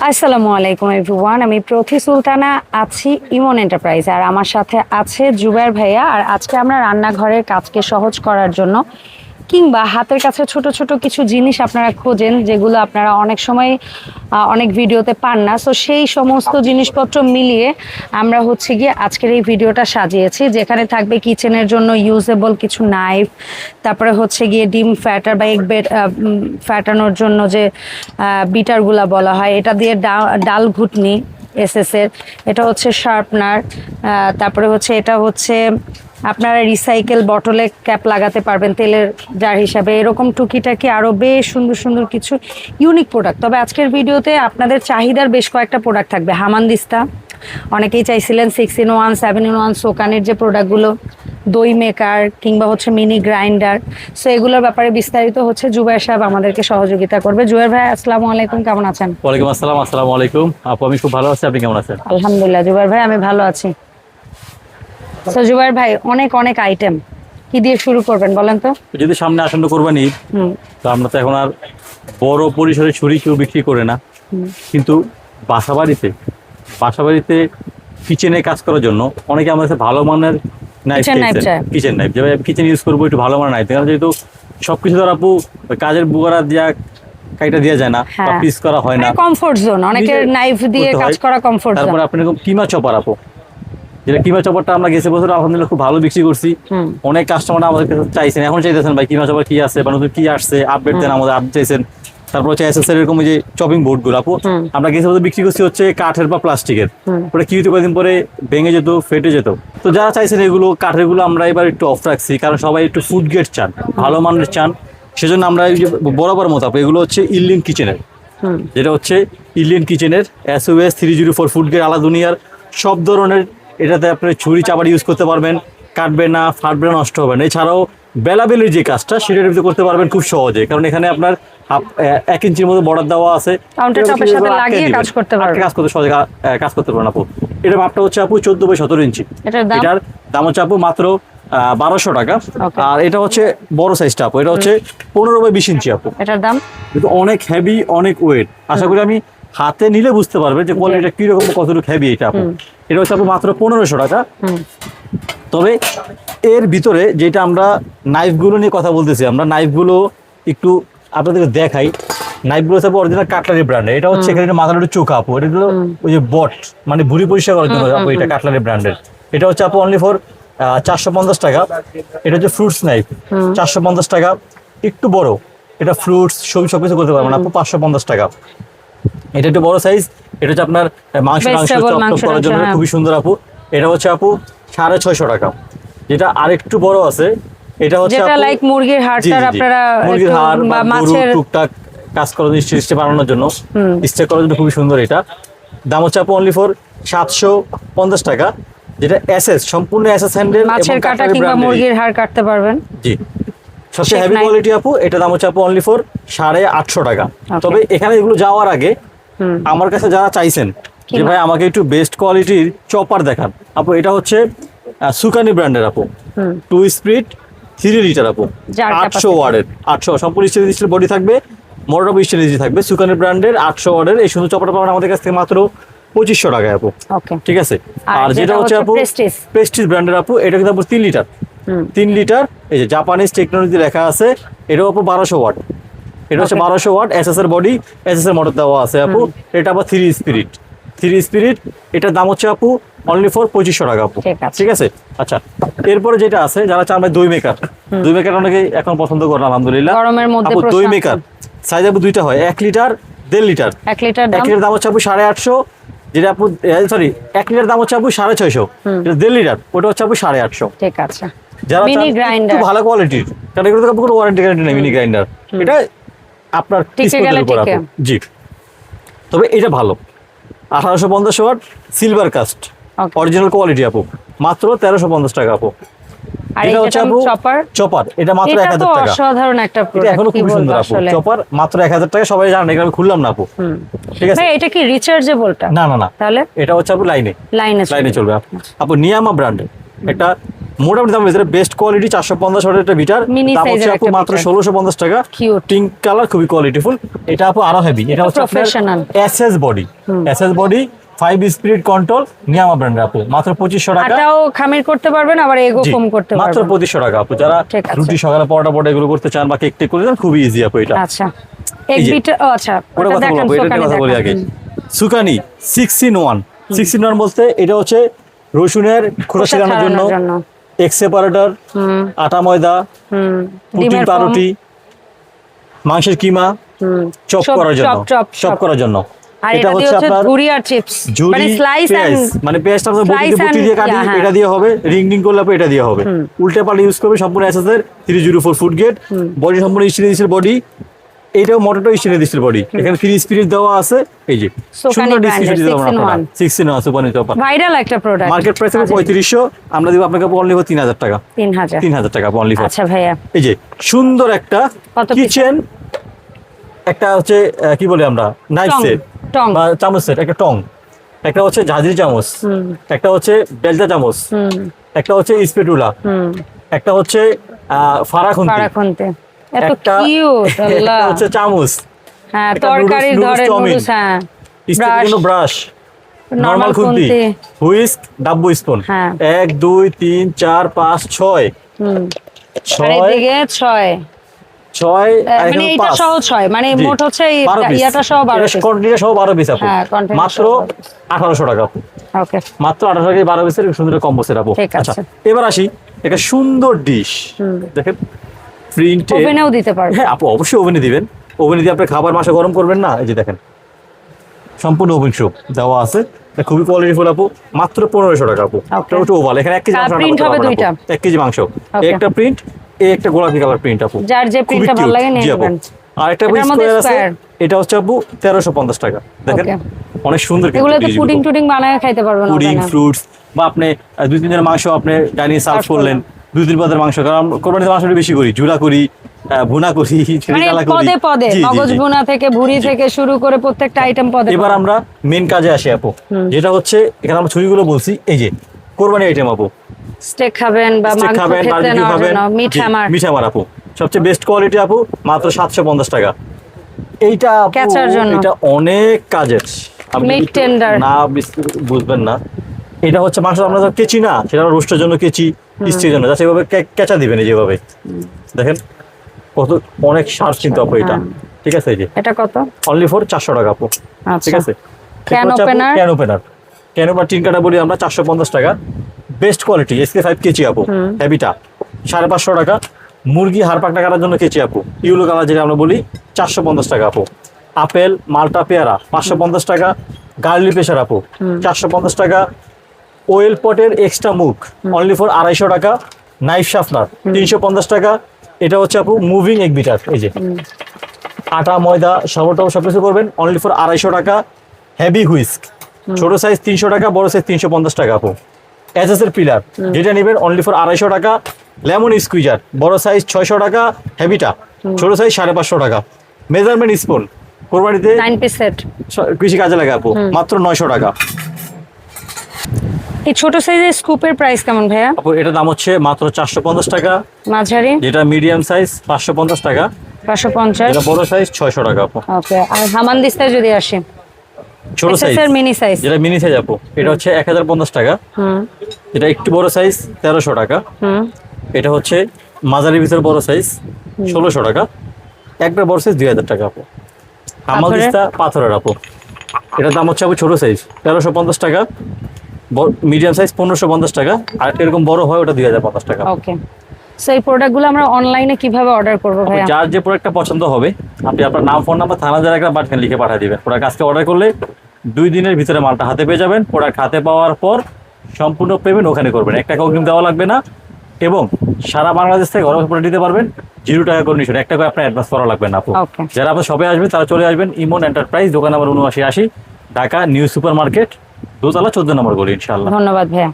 আসসালামু আলাইকুম এভরিওয়ান, আমি প্রথি সুলতানা আছি ইমন এন্টারপ্রাইজ, আর আমার সাথে আছে জুবায়ের ভাইয়া। আর আজকে আমরা রান্নাঘরের কাজকে সহজ করার জন্য কিংবা হাতের কাছে ছোট ছোট কিছু জিনিস আপনারা খোঁজেন, যেগুলো আপনারা অনেক সময় অনেক ভিডিওতে পান না, সো সেই সমস্ত জিনিসপত্র মিলিয়ে আমরা গিয়ে আজকের এই ভিডিওটা সাজিয়েছি, যেখানে থাকবে কিচেনের জন্য ইউজেবল কিছু নাইফ, তারপরে গিয়ে ডিম ফ্যাটার বা এগ ফ্যাটানোর জন্য যে বিটারগুলা বলা হয়, এটা দিয়ে ডাল ঘুটনি এসএসের, এটা শার্পনার, তারপরে এটা আপনারা রিসাইকেল বটলে ক্যাপ লাগাতে পারবেন তেলের জার হিসাবে। এরকম টুকিটাকি আরও বেশ সুন্দর সুন্দর কিছু ইউনিক প্রোডাক্ট। তবে আজকের ভিডিওতে আপনাদের চাহিদার বেশ কয়েকটা প্রোডাক্ট থাকবে। হামানদিস্তা অনেকেই চাইছিলেন, 6-in-1, 7-in-1 সোকানের যে প্রোডাক্টগুলো, দই মেকার কিংবা মিনি গ্রাইন্ডার, সো এগুলোর ব্যাপারে বিস্তারিত জুবায়ের সাহেব আমাদেরকে সহযোগিতা করবে। জুবায়ের ভাই আসসালামু আলাইকুম, কেমন আছেন? ওয়ালাইকুম আসসালাম। আসসালামু আলাইকুম আপু, আমি খুব ভালো আছি, আপনি কেমন আছেন? আলহামদুলিল্লাহ জুবায়ের ভাই, আমি ভালো আছি। তো জুবায়ের ভাই, অনেক অনেক আইটেম, কি দিয়ে শুরু করবেন বলেন তো? যদি সামনে আসন্ন কোরবানি, তো আমরা তো এখন আর বড় পরিসরে ছুরি কেউ বিক্রি করে না, কিন্তু বাসাবাড়িতে কিচেনে কাজ করার জন্য অনেকে আমার কাছে ভালো মানের নাইফ চাইছেন, কিচেন নাইফ, যেভাবে কিচেন ইউজ করবো একটু ভালো মানের নাইফ, কারণ যেহেতু সবকিছু ধর আপু কাজের বুয়ারা দিয়া কাইটা দেওয়া যায় না বা পিস করা হয় না, কমফোর্ট জোন, অনেকের নাইফ দিয়ে কাজ করা কমফোর্ট জোন। তারপরে আপনি এরকম কিমা চপার আপু, যেটা কিমা চপারটা আমরা গেছে বছর আলহামদুলিল্লাহ খুব ভালো বিক্রি করছি, অনেক কাস্টমার আমাদের কাছে চাইছেন, এখন চাইতেছেন ভাই কিমা চপার কি আছে বা নতুন কি আসছে আপডেট দেন, আমাদের আপডেট চাইছেন। তারপর এসএসএর এরকম যে চপিং বোর্ড গুলো আপু আমরা গেছে বছর বিক্রি করছি কাঠের বা প্লাস্টিকের, ওটা কি হতো কয়েকদিন পরে ভেঙে যেত, ফেটে যেত। তো যারা চাইছেন এগুলো কাঠের গুলো আমরা এবার একটু অফ রাখছি, কারণ সবাই একটু ফুড গ্রেড চান, ভালো মানের চান, সেজন্য আমরা বরাবর মতো আপু এগুলো ইলিয়ান কিচেনের, যেটা ইলিয়ান কিচেনের SOS 304 ফুড গ্রেড, আলা দুনিয়ার সব ধরনের। এটাতে আপনি ছুরি চাবার ইউজ করতে পারবেন, কাটবে না, ফাটবে না, নষ্ট হবে না। এছাড়াও বেলাবেলির যে কাজটা সেটা করতে পারবেন খুব সহজে, কারণ এখানে আপনার 1 ইঞ্চির মতো বর্ডার দেওয়া আছে, কাজ করতে সহজে কাজ করতে পারবেন আপু। এটার মাপটা আপু 14x17 ইঞ্চি, এটার দাম আপু মাত্র 1200 টাকা। আর এটা বড় সাইজটা আপু, এটা 15x20 ইঞ্চি আপু, এটার দাম কিন্তু অনেক হেভি, অনেক ওয়েট। আশা করি আমি হাতে নিলে বুঝতে পারবেন যে কোয়ালিটিটা কিরকম, কতটুকু হেভি এটা আপু। এটা আপু মাত্র 1500 টাকা। তবে এর ভিতরে যেটা আমরা নাইফগুলো নিয়ে কথা বলতেছি, আমরা নাইফগুলো একটু আপনাদেরকে দেখাই। নাইফগুলো অরিজিনাল কাটলারি ব্র্যান্ডের, এটা এখানে মাথার একটু চোখা আপু, এটা ওই যে বট মানে ভুঁড়ি পরিষ্কার করার জন্য আপু, এটা কাটলারি ব্র্যান্ডের। এটা আপু অনলি ফর 450 টাকা। এটা ফ্রুটস নাইফ, 450 টাকা। একটু বড়, এটা ফ্রুটস সবকিছু করতে পারবেন আপু, 550 টাকা। এটা একটু বড় সাইজ, এটা আপনার মাংস করার জন্য খুবই সুন্দর আপু। এটা আপু 650 টাকা। যেটা আরেকটু বড় আছে, এটা মুরগির হাড় বা মাছের টুকটাক কাজ করার জন্য, স্টেক বানানোর জন্য, স্টেক করার জন্য খুবই সুন্দর। এটা দাম আপু অনলি ফর 750 টাকা। যেটা এসএস, সম্পূর্ণ এসএস হ্যান্ডেল, মাছের কাটা কিংবা মুরগির হাড় কাটতে পারবেন। জি, সবচেয়ে হেভি কোয়ালিটি আপু। এটা দাম আপু অনলি ফর 850 টাকা। তবে এখানে এগুলো যাওয়ার আগে আমার কাছে যারা চাইছেন যে ভাই আমাকে একটু বেস্ট কোয়ালিটির চপার দেখান আপু, এটা সুকানি ব্র্যান্ডের আপু, 2 স্পিড 3 লিটার আপু, 800 ওয়াটের, 800 সম্পূর্ণ স্টেনলেস স্টিল বডি থাকবে, মোটর স্টেনলেস থাকবে, সুকানি ব্র্যান্ডের 800 ওয়াটের। এই সুন্দর চপারটা পাবেন আমাদের কাছ থেকে মাত্র 2500 টাকায় আপু। ঠিক আছে। আর যেটা আপু প্রেস্টিজ ব্র্যান্ডের আপু, এটা কিন্তু আপু 3 লিটার, 3 লিটার, এই যে জাপানিজ টেকনোলজি লেখা আছে। এটাও আপু 1200 ওয়াট, এটা 1200 ওয়াট, এসএস এর বডি, এসএস এর মোটর দেওয়া আছে আপু। এটা আবার 3 স্পিরিট, এটার দাম আপু অনলি ফর 2500 টাকা আপু। ঠিক আছে। আচ্ছা, এরপরে যেটা আছে, যারা চান ভাই দই মেকার অনেকে এখন পছন্দ করেন আলহামদুলিল্লাহ। আপু দই মেকার সাইজ আপু দুইটা হয়, 1 লিটার 1.5 লিটার। 1 লিটার দাম আপু 850, যেটা আপু সরি 1 লিটার দাম আপু 650, এটা 1.5 লিটার, ওটা আপু 850। ঠিক আছে। যারা একটু ভালো কোয়ালিটির, কারণ এগুলো তো কোনো ওয়ারেন্টি গ্যারান্টি নেই, মিনি গ্রাইন্ডার, এটা আপনার জি। তবে এটা ভালো, 1850 watt, silver cast, original quality আপু, মাত্র 1350 টাকা আপু। চপার, এটা মাত্র 1000 টাকা। অসাধারণ একটা প্রোডাক্ট, এটা এখনো খুব সুন্দর আপু। চপার মাত্র 1000 টাকা। সবাই জানেন, এটা আমি খুললাম না আপু। ঠিক আছে। এটা কি রিচার্জেবলটা? না, তাহলে এটা আপু লাইনে চলবে আপু। নিয়ামা ব্র্যান্ডের একটা মোটামুটি দাম ভিতরে বেস্ট কোয়ালিটি 450 ওয়াটের একটা মিটার, Mini দাম size হচ্ছে এর আপু একটা মাত্র meter। 1650 টাকা। Cute। পিঙ্ক কালার, খুবই কোয়ালিটিফুল। এটা আপু আরো হেভি, এটা হচ্ছে professional। SS body, SS body 5 speed control, নিয়ামা ব্র্যান্ডের আপু, মাত্র 2500 টাকা। আটাও খামির করতে পারবেন, আবার এগো জি, কম করতে মাত্র পারবেন। 2500 টাকা আপু। যারা ঠিক আছে। রুটি সকালে পরোটা পরোটা এগুলো করতে চান বা কেক টেক করতে চান, খুবই ইজি আপু এটা। আচ্ছা, এক এই যে, বিট, ও আচ্ছা, ওটা ওটা কথা দেখান, বলবো, এটা সোকানি কথা বলি আগে। দেখান। সুকানি 6 in 1, 6 in 1 বলতে এটা হচ্ছে রসুনের খোসা খোসা ছাড়ানোর জন্য, ছাড়ানোর জন্য। এগ সেপারেটর, আটা ময়দা, প্রোটিন ডিমের ফর্ম, পাউরুটি, মাংসের কিমা, চপ সব করার জন্য, চপ করার জন্য। আর এটা হচ্ছে আপনার ঝুরি আর চিপস, ঝুরি মানে স্লাইস পেঁয়াজ, এন্ড মানে পেঁয়াজটা আপনার বটিতে slice বটি and দিয়ে কাটি, হ্যাঁ। এটা দিয়ে হবে। রিং রিং করলে আপনি এটা দিয়ে হবে। উল্টে পাল্টে ইউজ করবে, সম্পূর্ণ এসএসের 304 ফুট গেট বডি, সম্পূর্ণ স্টেনলেস বডি। এইটাও মোটরটাও স্টেনলেস বডি, এখানে 3 স্পিরিট দেওয়া আছে। এই যে সোকানি সুন্দর ব্র্যান্ডের ডিসক্রিপশন দিলাম 6 in আপনারা, 1। 6 in 1 সুপার নিতে পারেন। ভাইরাল একটা প্রোডাক্ট। মার্কেট প্রাইস হবে 3500, আমরা দিব আপনাকে অনলি ফর 3000 টাকা। 3000। 3000 টাকা অনলি ফর। আচ্ছা ভাইয়া, এই যে সুন্দর একটা কত piece? কিচেন, একটা হচ্ছে কি বলি আমরা, নাইফ টং, সেট টং। বা চামচ সেট, একটা টং, একটা হচ্ছে ঝাঁঝরি চামচ, একটা হচ্ছে বেলচা চামচ, একটা হচ্ছে স্পেটুলা, একটা হচ্ছে ফারাখুন্তি, পারাখুনতে এত একটা কিউট, আল্লাহ। একটা হচ্ছে চামচ, হ্যাঁ, একটা তরকারির noodles ধরে চাউমিন, নুডলস, হ্যাঁ, স্টিলের জন্য ব্রাশ, নরমাল নরমাল খুন্তি, খুন্তি, হুইস্ক, ডাব্বু স্পুন, হ্যাঁ। 1 2 3 4 5 6 আর 6 এদিকে 6, 6 আর মানে এখানে এটা 5, সহ 6, মানে জি, মোট হচ্ছে 12 piece। ইয়াটা সহ 12 এটা কন্টিনিউ সহ 12 পিস আপু, হ্যাঁ, container মাত্র সহ 1800 টাকা। ওকে, মাত্র 1800 টাকায় 12 পিসের সুন্দর কম্বো সেট আপু। ঠিক আছে। আচ্ছা, এবার আসি একটা সুন্দর ডিশ, দেখেন প্রিন্টে। ওভেনেও দিতে পারবে। হ্যাঁ আপু, অবশ্যই ওভেনে দিবেন। ওভেনে দিয়ে আপনি খাবার মাসে গরম করবেন না, এই যে দেখেন সম্পূর্ণ ওভেন শপ দেওয়া আছে। এটা খুবই কোয়ালিটিফুল আপু, মাত্র 1500 টাকা আপু। Okay। এটা হচ্ছে ওভাল, এখানে 1 কেজি মাংস রান্না print করতে হবে পারবেন আপু। দুইটা। 1 কেজি মাংস, এই Okay। একটা প্রিন্ট, এই একটা গোলাপি কালার প্রিন্ট আপু, যার যে খুবই প্রিন্টটা ভালো cute। লাগে নিয়ে জি আপু। নেবেন। আর একটা এটার মধ্যে স্কয়ার আছে, square। এটা হচ্ছে আপু 1350 টাকা। দেখেন Okay। অনেক সুন্দর কিন্তু এগুলোতে জিনিসগুলো। পুডিং টুডিং বানায় খাইতে পারবেন পুডিং, ওখানে। ফ্রুটস, বা আপনি 2-3 দিনের মাংস আপনি ডাইনিং সার্ভ Serve করলেন, 2 দিন বাদের মাংস, কারণ কোরবানিতে মাংসটা বেশি করি, ঝুলা করি, ভুনা করি, মানে রেজালা করি। পদে পদে জি, জি, মগজ জি। ভুনা থেকে ভুড়ি থেকে শুরু করে প্রত্যেকটা আইটেম পদে এবার পদে। আমরা মেন কাজে আসি আপু, যেটা হচ্ছে এখানে আমরা ছুরিগুলো বলছি, এই যে কোরবানি আইটেম আপু, স্টেক খাবেন বা স্টেক মাংস খাবেন, খেতে বারবিকিউ নেওয়ার খাবেন, জন্য মিঠা মার। মিঠামার আপু, সবচেয়ে বেস্ট কোয়ালিটি আপু, মাত্র 750 টাকা। এইটা আপু, ক্যাচার জন্য। এটা অনেক কাজের, আপনি Meat একটু tender। না বুঝবেন না। এটা হচ্ছে মাংস আমরা যখন কেচি না, সেটা রোস্টের জন্য কেচি, স্টির জন্য, যাতে এভাবে কেঁচা দিবেন, এই যেভাবে দেখেন কত অনেক শার্প কিন্তু আপু এটা। ঠিক আছে, এই যে এটা কত? অনলি ফর 400 টাকা আপু। ঠিক আছে, can opener, can opener, can opener tin কাটা বলি আমরা 450 টাকা। বেস্ট কোয়ালিটি SK5 কেচি আপু, হেভিটা 550 টাকা। মুরগি হাড় পাকনা কাটার জন্য কেচি আপু, ইউলো কালার যেটা আমরা বলি, 450 টাকা আপু। আপেল, মালটা, পেয়ারা 550 টাকা। গার্লি প্রেসার আপু 450 টাকা। ওয়েল পটের এক্সট্রা মুখ অনলি ফর 250 টাকা। নাইফ শার্পনার 350 টাকা। এটা হচ্ছে আপু মুভিং এগ বিটার, এই যে আটা ময়দা সবটাও সবকিছু করবেন, অনলি ফর 250 টাকা। হেভি হুইস্ক ছোট সাইজ 300 টাকা, বড় সাইজ 350 টাকা আপু। এসএস এর পিলার যেটা নেবেন অনলি ফর 250 টাকা। লেমন স্কুইজার বড় সাইজ 600 টাকা, হেভিটা ছোট সাইজ 550 টাকা। মেজারমেন্ট স্পুন কোরবানিতে 9 পিস সেট, কৃষি কাজে লাগে আপু, মাত্র 900 টাকা। এই ছোট সাইজের স্কুপের প্রাইস কেমন ভাইয়া? আপু এটার দাম হচ্ছে মাত্র 450 টাকা। মাঝারি যেটা মিডিয়াম সাইজ 550 টাকা, 550। এটা বড় সাইজ 600 টাকা আপু। ওকে, আর হামানদিস্তায় যদি আসি, ছোট সাইজ এর মিনি সাইজ, যেটা মিনি সাইজ আপু, এটা হচ্ছে 1050 টাকা। এটা একটু বড় সাইজ 1300 টাকা। এটা হচ্ছে মাঝারির ভিতরে বড় সাইজ 1600 টাকা। একবার বড় সাইজ 2000 টাকা আপু। হামালদিস্তা পাথরের আপু, এটার দাম হচ্ছে আপু ছোট সাইজ 1350 টাকা, মিডিয়াম সাইজ 1550 টাকা, আর এরকম বড় হয় ওটা 2050 টাকা। ওকে, সো এই প্রোডাক্টগুলো আমরা অনলাইনে কিভাবে অর্ডার করব ভাইয়া? যার যে প্রোডাক্টটা পছন্দ হবে, আপনি আপনার নাম, ফোন নাম্বার, থানা যারা একটা বাটখান লিখে পাঠিয়ে দিবেন। প্রোডাক্ট আজকে অর্ডার করলে 2 দিনের ভিতরে মালটা হাতে পেয়ে যাবেন। প্রোডাক্ট হাতে পাওয়ার পর সম্পূর্ণ পেমেন্ট ওখানে করবেন, 1 টাকা অগ্রিম দেওয়া লাগবে না, এবং সারা বাংলাদেশ থেকে ঘরে প্রোডাক্ট দিতে পারবেন 0 টাকা কন্ডিশন, 1 টাকা আপনার অ্যাডভান্স করা লাগবে না আপু। Okay। যারা আপনার শপে আসবেন তারা চলে আসবেন ইমন এন্টারপ্রাইজ, দোকান number 7980, Dhaka new super market, দোতলা 14 নম্বর গলি, ইনশাআল্লাহ। ধন্যবাদ ভাইয়া।